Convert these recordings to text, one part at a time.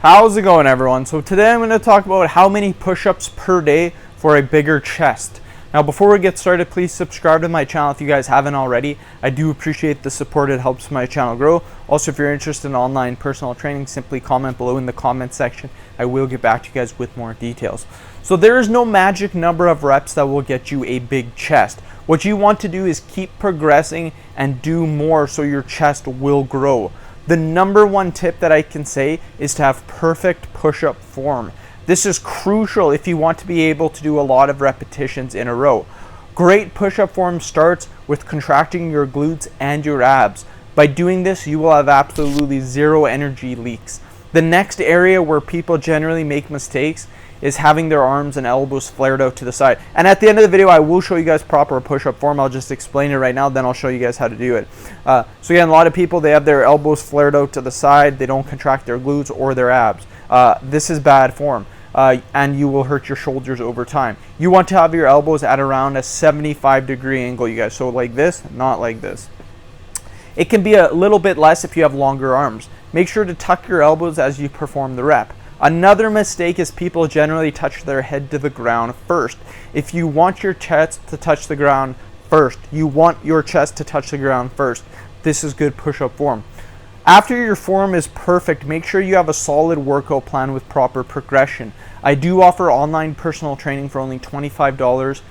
How's it going, everyone? So today I'm going to talk about how many push-ups per day for a bigger chest. Now before we get started, please subscribe to my channel if you guys haven't already. I do appreciate the support. It helps my channel grow. Also, if you're interested in online personal training, simply comment below in the comment section. I will get back to you guys with more details. So there is no magic number of reps that will get you a big chest. What you want to do is keep progressing and do more so your chest will grow. The number one tip that I can say is to have perfect push-up form. This is crucial if you want to be able to do a lot of repetitions in a row. Great push-up form starts with contracting your glutes and your abs. By doing this, you will have absolutely zero energy leaks. The next area where people generally make mistakes is having their arms and elbows flared out to the side. And at the end of the video, I will show you guys proper push-up form. I'll just explain it right now, then I'll show you guys how to do it. So again, a lot of people, they have their elbows flared out to the side. They don't contract their glutes or their abs. This is bad form, and you will hurt your shoulders over time. You want to have your elbows at around a 75-degree angle, you guys. So like this, not like this. It can be a little bit less if you have longer arms. Make sure to tuck your elbows as you perform the rep. Another mistake is people generally touch their head to the ground first. If you want your chest to touch the ground first, this is good push-up form. After your form is perfect, make sure you have a solid workout plan with proper progression. I do offer online personal training for only $25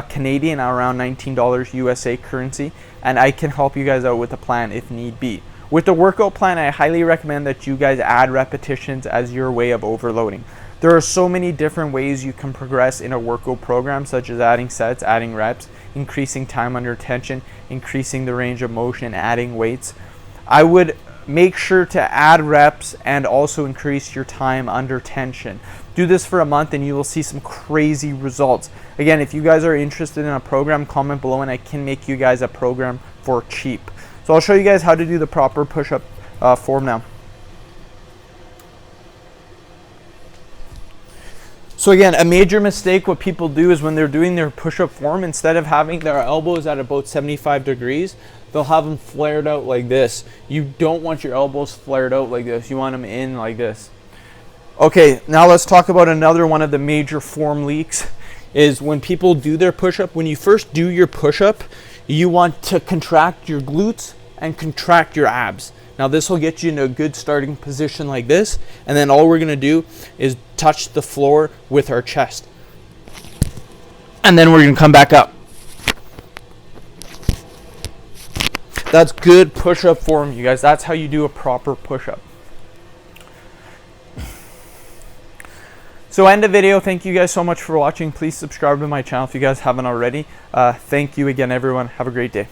Canadian, around $19 USA currency, and I can help you guys out with a plan if need be. With the workout plan, I highly recommend that you guys add repetitions as your way of overloading. There are so many different ways you can progress in a workout program, such as adding sets, adding reps, increasing time under tension, increasing the range of motion, adding weights. I would make sure to add reps and also increase your time under tension. Do this for a month and you will see some crazy results. Again, if you guys are interested in a program, comment below and I can make you guys a program for cheap. So I'll show you guys how to do the proper push-up form now. So again, a major mistake what people do is when they're doing their push-up form, instead of having their elbows at about 75 degrees, they'll have them flared out like this. You don't want your elbows flared out like this. You want them in like this. Okay, now let's talk about another one of the major form leaks is when people do their push-up. When you first do your push-up, you want to contract your glutes and contract your abs. Now this will get you in a good starting position like this, and then all we're gonna do is touch the floor with our chest. And then we're gonna come back up. That's good push-up form, you guys. That's how you do a proper push-up. So end the video. Thank you guys so much for watching. Please subscribe to my channel if you guys haven't already. Thank you again, everyone. Have a great day.